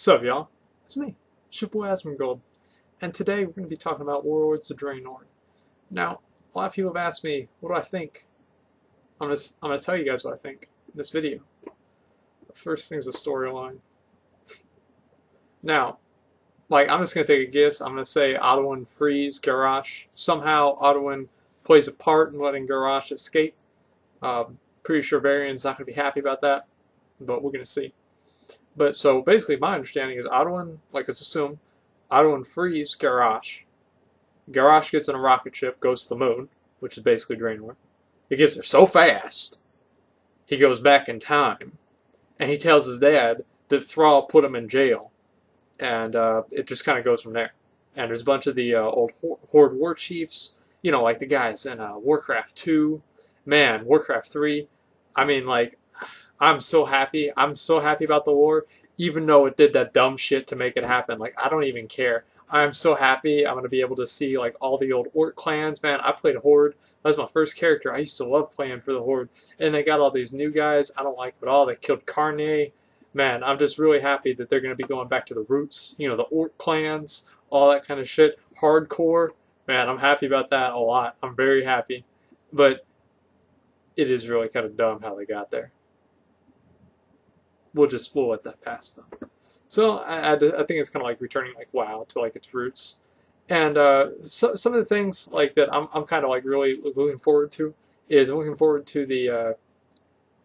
What's up, y'all? It's me, it's your boy Asmongold, and today we're going to be talking about Warlords of Draenor. Now, a lot of people have asked me, what do I think? I'm gonna tell you guys what I think in this video. The first thing's the storyline. Now, I'm just going to take a guess. I'm going to say Alduin frees Garrosh. Somehow, Alduin plays a part in letting Garrosh escape. Pretty sure Varian's not going to be happy about that, but we're going to see. But so basically, my understanding is Alduin, let's assume, Alduin frees Garrosh. Garrosh gets in a rocket ship, goes to the moon, which is basically Draenor. He gets there so fast, he goes back in time, and he tells his dad that Thrall put him in jail, and it just kind of goes from there. And there's a bunch of the old Horde war chiefs, you know, like the guys in Warcraft 2, man, Warcraft 3. I mean, I'm so happy. I'm so happy about the war, even though it did that dumb shit to make it happen. I don't even care. I'm so happy I'm going to be able to see, all the old Orc clans. Man, I played Horde. That was my first character. I used to love playing for the Horde. And they got all these new guys. I don't like them at all. They killed Carne. Man, I'm just really happy that they're going to be going back to the roots. You know, the Orc clans, all that kind of shit. Hardcore. Man, I'm happy about that a lot. I'm very happy. But it is really kind of dumb how they got there. We'll let that pass though. So I think it's kind of like returning WoW to its roots, and some of the things that I'm kind of really looking forward to is I'm looking forward to the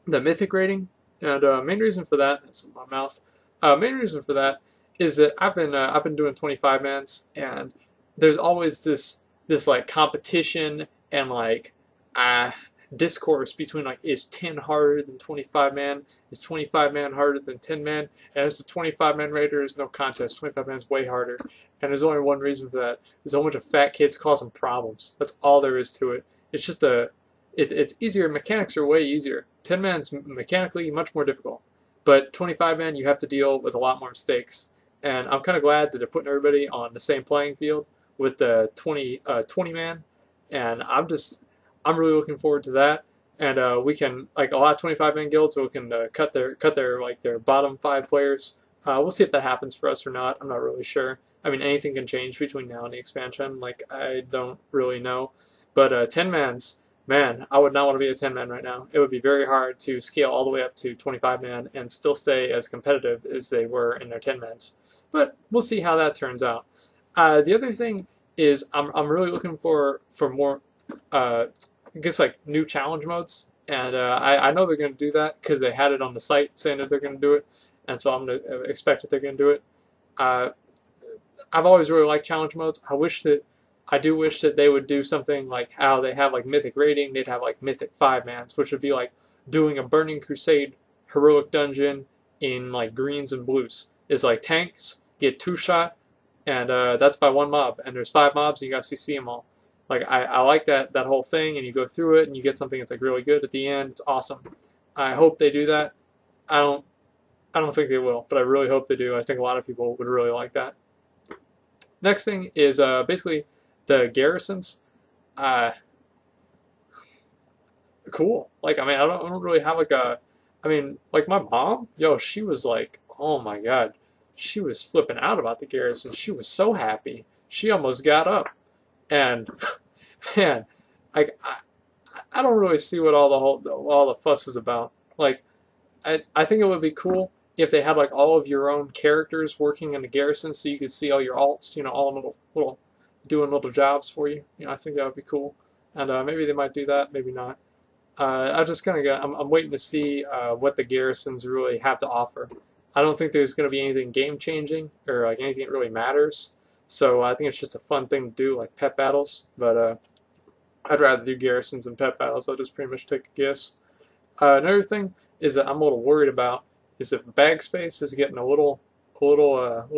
Mythic rating, and main reason for that, that's in my mouth. Main reason for that is that I've been doing 25 mans, and there's always this competition and discourse between is 10 harder than 25 man, is 25 man harder than 10 man, and as the 25 man raider is no contest. 25 man is way harder, and there's only one reason for that. There's a whole bunch of fat kids causing problems. That's all there is to it. It's just it's easier. Mechanics are way easier. 10 man's mechanically much more difficult, but 25 man you have to deal with a lot more mistakes, and I'm kind of glad that they're putting everybody on the same playing field with the 20 man, and I'm really looking forward to that, and we can a lot of 25-man guilds, so we can cut their bottom 5 players. We'll see if that happens for us or not. I'm not really sure. I mean, anything can change between now and the expansion. I don't really know, but 10 mans, man, I would not want to be a 10 man right now. It would be very hard to scale all the way up to 25 man and still stay as competitive as they were in their 10 mans. But we'll see how that turns out. The other thing is I'm really looking for more. I guess new challenge modes, and I know they're going to do that because they had it on the site saying that they're going to do it, and so I'm going to expect that they're going to do it. I've always really liked challenge modes. I do wish that they would do something like how they have Mythic rating. They'd have Mythic 5-mans, which would be doing a Burning Crusade heroic dungeon in greens and blues. It's tanks get 2-shot, and that's by 1 mob, and there's 5 mobs, and you got to CC them all. I like that whole thing, and you go through it, and you get something that's really good at the end. It's awesome. I hope they do that. I don't think they will, but I really hope they do. I think a lot of people would really like that. Next thing is basically the garrisons. Cool. I don't really have my mom. Yo, she was oh my god, she was flipping out about the garrison. She was so happy. She almost got up. And man, I don't really see what all the fuss is about. I think it would be cool if they had all of your own characters working in the garrison, so you could see all your alts, all them little doing little jobs for you. I think that would be cool, and maybe they might do that, maybe not. I'm waiting to see what the garrisons really have to offer. I don't think there's going to be anything game changing or anything that really matters. So I think it's just a fun thing to do, pet battles. But I'd rather do garrisons than pet battles. I'll just pretty much take a guess. Another thing is that I'm a little worried about is that bag space is getting a little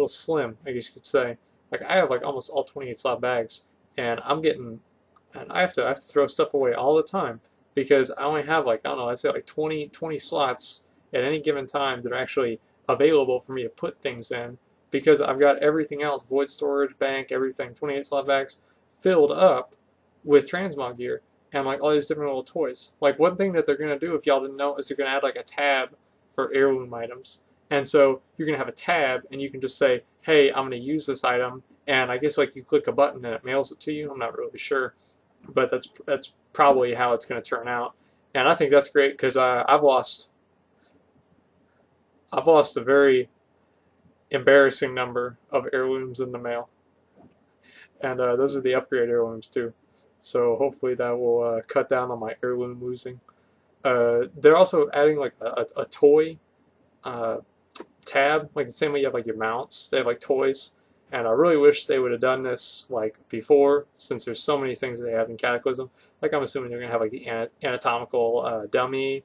slim, I guess you could say. I have almost all 28 slot bags, and I have to throw stuff away all the time because I only have I don't know, I'd say 20 slots at any given time that are actually available for me to put things in. Because I've got everything else, void storage, bank, everything, 28 slot bags, filled up with transmog gear and all these different little toys. One thing that they're going to do, if y'all didn't know, is they're going to add a tab for heirloom items. And so you're going to have a tab, and you can just say, hey, I'm going to use this item, and I guess like you click a button and it mails it to you. I'm not really sure, but that's probably how it's going to turn out. And I think that's great because I've lost a very embarrassing number of heirlooms in the mail, and those are the upgrade heirlooms too. So hopefully that will cut down on my heirloom losing. They're also adding like a toy tab, like the same way you have like your mounts. They have like toys, and I really wish they would have done this like before, since there's so many things they have in Cataclysm. Like I'm assuming they're gonna have like the anatomical dummy.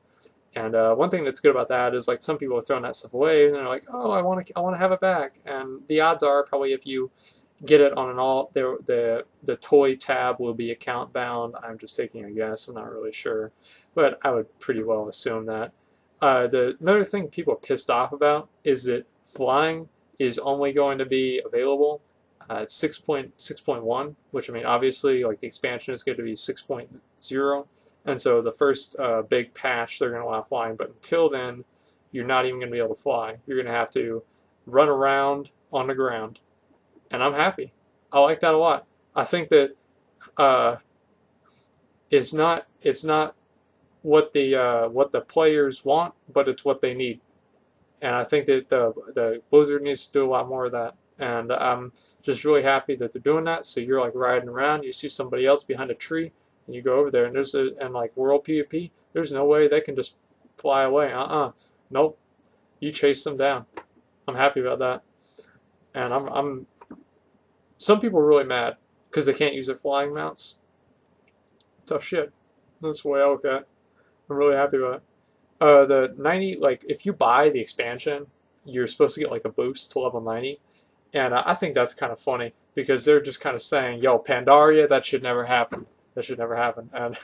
And one thing that's good about that is like some people are throwing that stuff away and they're like, oh, I want to have it back. And the odds are probably if you get it on an alt, the toy tab will be account bound. I'm just taking a guess. I'm not really sure, but I would pretty well assume that. Another thing people are pissed off about is that flying is only going to be available at 6.1, which I mean obviously like the expansion is going to be 6.0. And so the first big patch, they're going to allow flying. But until then, you're not even going to be able to fly. You're going to have to run around on the ground. And I'm happy. I like that a lot. I think that it's not what the players want, but it's what they need. And I think that the Blizzard needs to do a lot more of that. And I'm just really happy that they're doing that. So you're like riding around, you see somebody else behind a tree, and you go over there, and and like World PvP, there's no way they can just fly away. Nope. You chase them down. I'm happy about that. And some people are really mad because they can't use their flying mounts. Tough shit. That's the way I look at it. I'm really happy about it. The 90, like if you buy the expansion, you're supposed to get like a boost to level 90. And I think that's kind of funny because they're just kind of saying, yo, Pandaria, that should never happen. That should never happen. And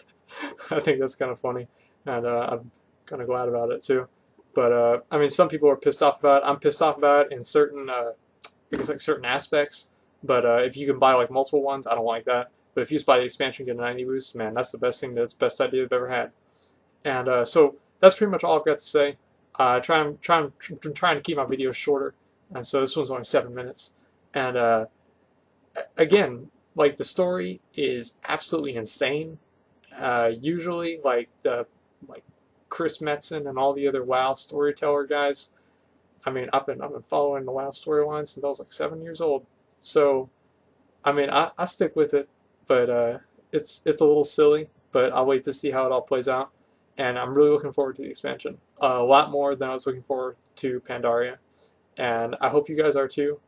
I think that's kind of funny. And I'm kind of glad about it too. But I mean, some people are pissed off about it. I'm pissed off about it in certain, I guess like certain aspects. But if you can buy like multiple ones, I don't like that. But if you just buy the expansion, get a 90 boost, man, that's the best thing. That's the best idea I've ever had. And so that's pretty much all I've got to say. Trying to keep my videos shorter. And so this one's only 7 minutes. And again, like the story is absolutely insane. Usually, like Chris Metzen and all the other WoW storyteller guys. I mean, I've been following the WoW storyline since I was like 7 years old. So, I mean, I stick with it, but it's a little silly. But I'll wait to see how it all plays out. And I'm really looking forward to the expansion. A lot more than I was looking forward to Pandaria. And I hope you guys are too.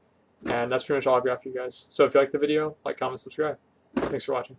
And that's pretty much all I've got for you guys. So if you like the video, like, comment, subscribe. Thanks for watching.